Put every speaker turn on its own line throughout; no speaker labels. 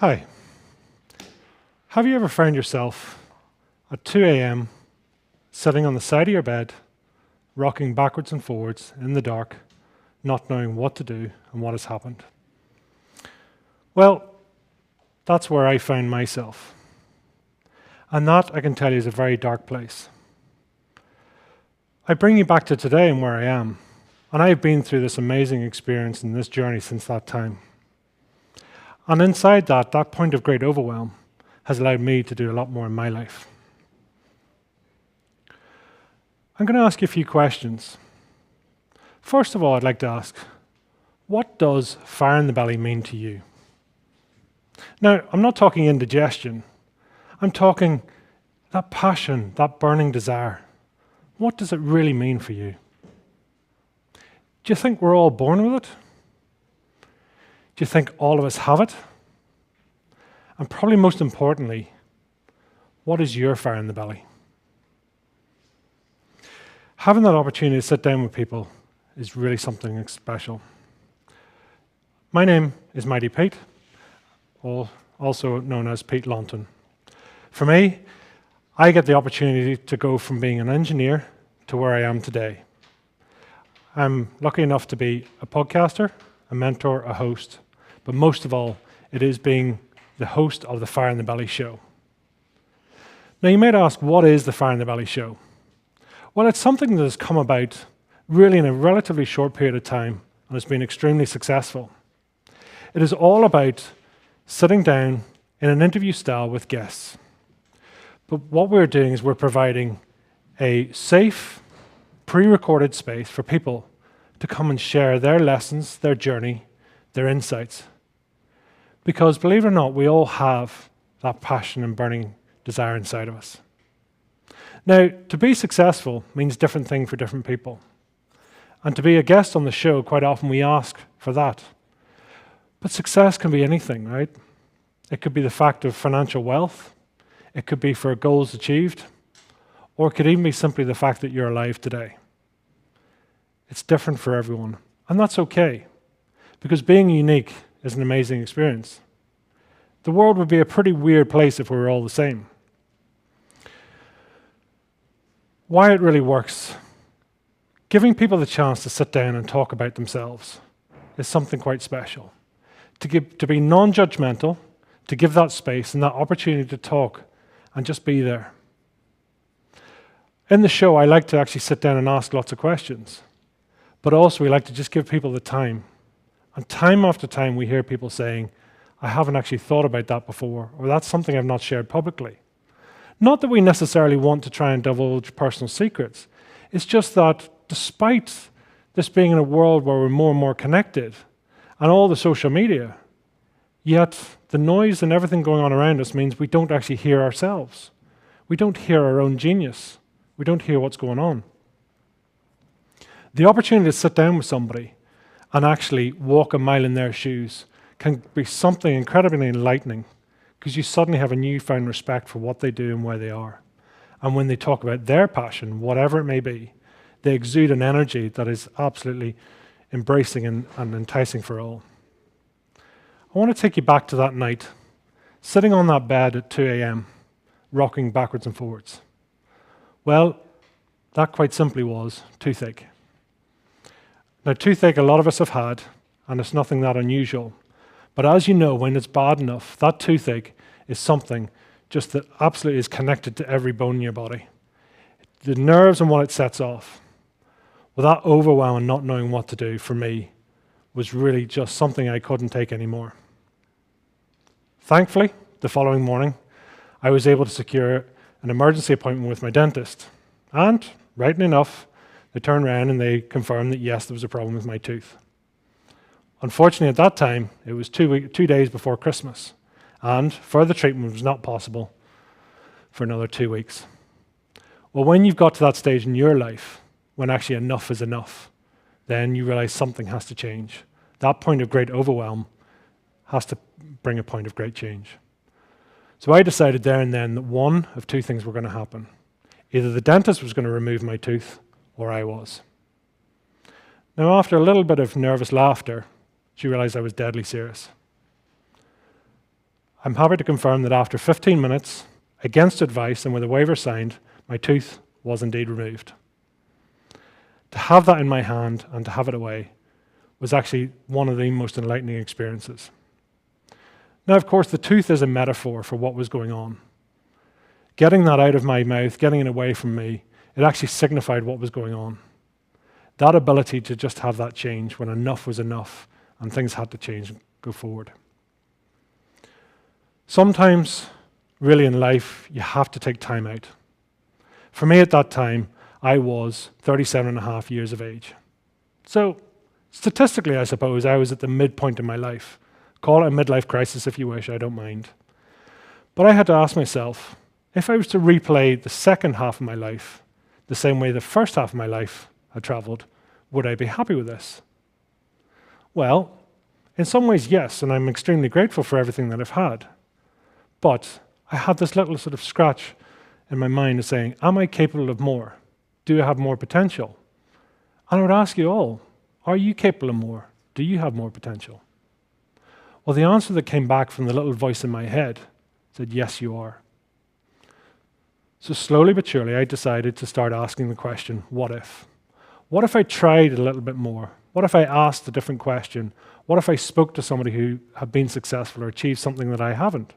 Hi. Have you ever found yourself at 2 a.m. sitting on the side of your bed, rocking backwards and forwards in the dark, not knowing what to do and what has happened? Well, that's where I found myself. And that, I can tell you, is a very dark place. I bring you back to today and where I am. And I've been through this amazing experience and this journey since that time. And inside that point of great overwhelm has allowed me to do a lot more in my life. I'm going to ask you a few questions. First of all, I'd like to ask, what does fire in the belly mean to you? Now, I'm not talking indigestion. I'm talking that passion, that burning desire. What does it really mean for you? Do you think we're all born with it? Do you think all of us have it? And probably most importantly, what is your fire in the belly? Having that opportunity to sit down with people is really something special. My name is Mighty Pete, also known as Pete Lonton. For me, I get the opportunity to go from being an engineer to where I am today. I'm lucky enough to be a podcaster, a mentor, a host, but most of all, it is being the host of the Fire in the Belly show. Now, you might ask, what is the Fire in the Belly show? Well, it's something that has come about really in a relatively short period of time and has been extremely successful. It is all about sitting down in an interview style with guests. But what we're doing is we're providing a safe, pre-recorded space for people to come and share their lessons, their journey, their insights. Because believe it or not, we all have that passion and burning desire inside of us. Now, to be successful means different things for different people. And to be a guest on the show, quite often we ask for that. But success can be anything, right? It could be the fact of financial wealth. It could be for goals achieved. Or it could even be simply the fact that you're alive today. It's different for everyone. And that's okay. Because being unique is an amazing experience. The world would be a pretty weird place if we were all the same. Why it really works, giving people the chance to sit down and talk about themselves is something quite special. To be non-judgmental, to give that space and that opportunity to talk and just be there. In the show, I like to actually sit down and ask lots of questions, but also we like to just give people the time. And time after time, we hear people saying, I haven't actually thought about that before, or that's something I've not shared publicly. Not that we necessarily want to try and divulge personal secrets. It's just that despite this being in a world where we're more and more connected, and all the social media, yet the noise and everything going on around us means we don't actually hear ourselves. We don't hear our own genius. We don't hear what's going on. The opportunity to sit down with somebody and actually walk a mile in their shoes can be something incredibly enlightening, because you suddenly have a newfound respect for what they do and where they are. And when they talk about their passion, whatever it may be, they exude an energy that is absolutely embracing and enticing for all. I want to take you back to that night, sitting on that bed at 2 a.m., rocking backwards and forwards. Well, that quite simply was toothache. Now, toothache a lot of us have had, and it's nothing that unusual. But as you know, when it's bad enough, that toothache is something just that absolutely is connected to every bone in your body. The nerves and what it sets off. Well, that overwhelm and not knowing what to do for me was really just something I couldn't take anymore. Thankfully, the following morning, I was able to secure an emergency appointment with my dentist. And, right enough, they turned around and they confirmed that yes, there was a problem with my tooth. Unfortunately, at that time, it was 2 days before Christmas, and further treatment was not possible for another 2 weeks. Well, when you've got to that stage in your life, when actually enough is enough, then you realize something has to change. That point of great overwhelm has to bring a point of great change. So I decided there and then that one of two things were going to happen. Either the dentist was going to remove my tooth, or I was. Now, after a little bit of nervous laughter, she realized I was deadly serious. I'm happy to confirm that after 15 minutes, against advice and with a waiver signed, my tooth was indeed removed. To have that in my hand and to have it away was actually one of the most enlightening experiences. Now, of course, the tooth is a metaphor for what was going on. Getting that out of my mouth, getting it away from me, it actually signified what was going on. That ability to just have that change when enough was enough and things had to change and go forward. Sometimes, really in life, you have to take time out. For me at that time, I was 37 and a half years of age. So, statistically, I suppose, I was at the midpoint in my life. Call it a midlife crisis if you wish, I don't mind. But I had to ask myself, if I was to replay the second half of my life, the same way the first half of my life had traveled, would I be happy with this? Well, in some ways, yes, and I'm extremely grateful for everything that I've had. But I had this little sort of scratch in my mind of saying, am I capable of more? Do I have more potential? And I would ask you all, are you capable of more? Do you have more potential? Well, the answer that came back from the little voice in my head said, yes, you are. So slowly but surely, I decided to start asking the question, what if? What if I tried a little bit more? What if I asked a different question? What if I spoke to somebody who had been successful or achieved something that I haven't?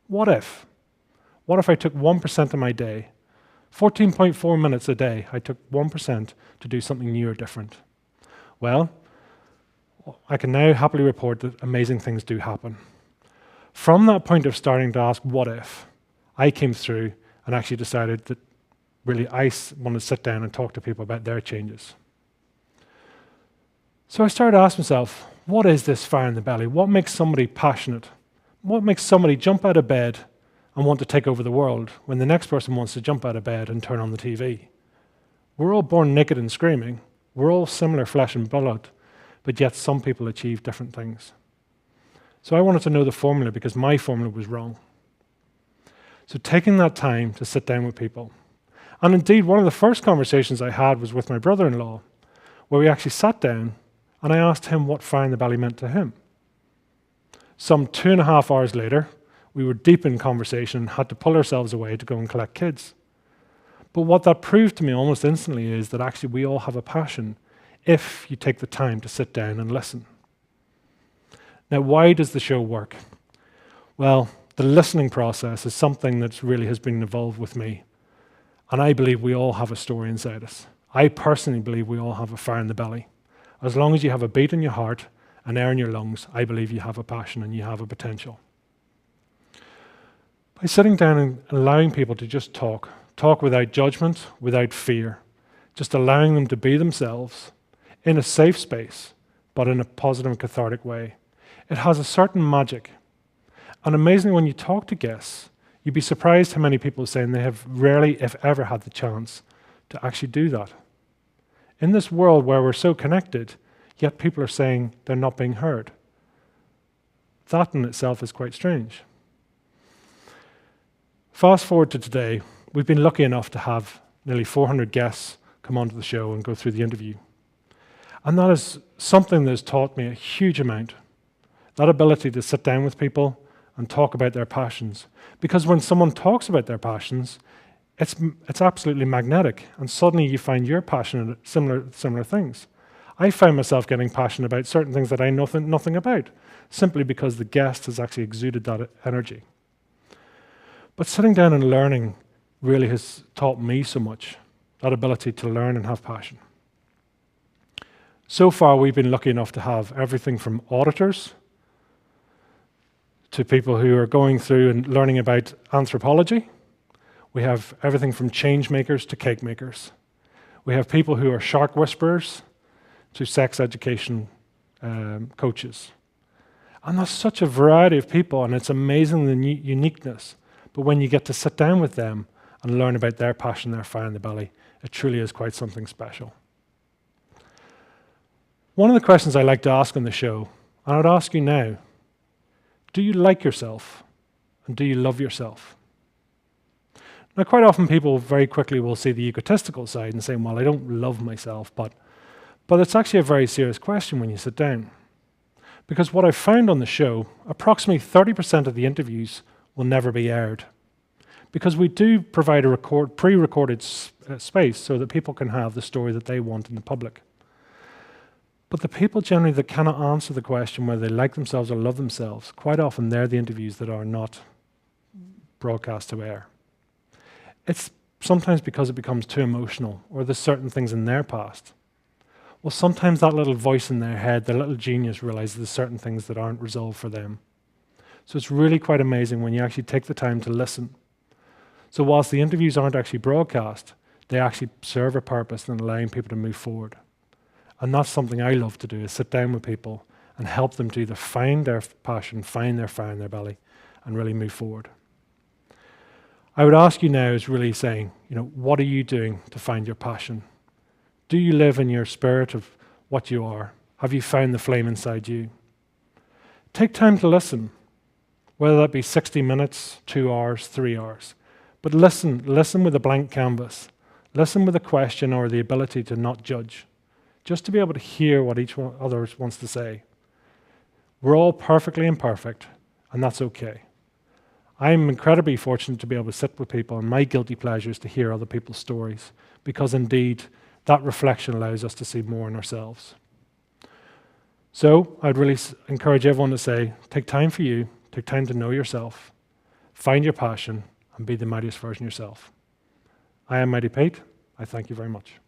What if? What if I took 1% of my day, 14.4 minutes a day, I took 1% to do something new or different? Well, I can now happily report that amazing things do happen. From that point of starting to ask what if, I came through and actually decided that really I wanted to sit down and talk to people about their changes. So I started asking myself, what is this fire in the belly? What makes somebody passionate? What makes somebody jump out of bed and want to take over the world when the next person wants to jump out of bed and turn on the TV? We're all born naked and screaming. We're all similar flesh and blood, but yet some people achieve different things. So I wanted to know the formula because my formula was wrong. So taking that time to sit down with people. And indeed, one of the first conversations I had was with my brother-in-law, where we actually sat down and I asked him what fire in the belly meant to him. Some 2.5 hours later, we were deep in conversation and had to pull ourselves away to go and collect kids. But what that proved to me almost instantly is that actually we all have a passion if you take the time to sit down and listen. Now, why does the show work? Well, the listening process is something that really has been involved with me. And I believe we all have a story inside us. I personally believe we all have a fire in the belly. As long as you have a beat in your heart, and air in your lungs, I believe you have a passion and you have a potential. By sitting down and allowing people to just talk without judgment, without fear, just allowing them to be themselves in a safe space, but in a positive and cathartic way, it has a certain magic. And amazingly, when you talk to guests, you'd be surprised how many people are saying they have rarely, if ever, had the chance to actually do that. In this world where we're so connected, yet people are saying they're not being heard. That in itself is quite strange. Fast forward to today, we've been lucky enough to have nearly 400 guests come onto the show and go through the interview. And that is something that has taught me a huge amount. That ability to sit down with people and talk about their passions. Because when someone talks about their passions, it's absolutely magnetic. And suddenly you find you're passionate at similar things. I found myself getting passionate about certain things that I know nothing about, simply because the guest has actually exuded that energy. But sitting down and learning really has taught me so much, that ability to learn and have passion. So far, we've been lucky enough to have everything from auditors to people who are going through and learning about anthropology. We have everything from change makers to cake makers. We have people who are shark whisperers to sex education coaches. And there's such a variety of people, and it's amazing the uniqueness. But when you get to sit down with them and learn about their passion, their fire in the belly, it truly is quite something special. One of the questions I like to ask on the show, and I'd ask you now, do you like yourself? And do you love yourself? Now, quite often people very quickly will see the egotistical side and say, well, I don't love myself, but it's actually a very serious question when you sit down. Because what I've found on the show, approximately 30% of the interviews will never be aired. Because we do provide a pre-recorded space so that people can have the story that they want in the public. But the people generally that cannot answer the question whether they like themselves or love themselves, quite often they're the interviews that are not broadcast to air. It's sometimes because it becomes too emotional, or there's certain things in their past. Well, sometimes that little voice in their head, the little genius, realizes there's certain things that aren't resolved for them. So it's really quite amazing when you actually take the time to listen. So whilst the interviews aren't actually broadcast, they actually serve a purpose in allowing people to move forward. And that's something I love to do, is sit down with people and help them to either find their passion, find their fire in their belly, and really move forward. I would ask you now is really saying, what are you doing to find your passion? Do you live in your spirit of what you are? Have you found the flame inside you? Take time to listen, whether that be 60 minutes, 2 hours, 3 hours. But listen with a blank canvas. Listen with a question or the ability to not judge, just to be able to hear what each one other wants to say. We're all perfectly imperfect, and that's okay. I'm incredibly fortunate to be able to sit with people, and my guilty pleasure is to hear other people's stories, because indeed, that reflection allows us to see more in ourselves. So I'd really encourage everyone to say, take time for you, take time to know yourself, find your passion, and be the mightiest version of yourself. I am Mighty Pete. I thank you very much.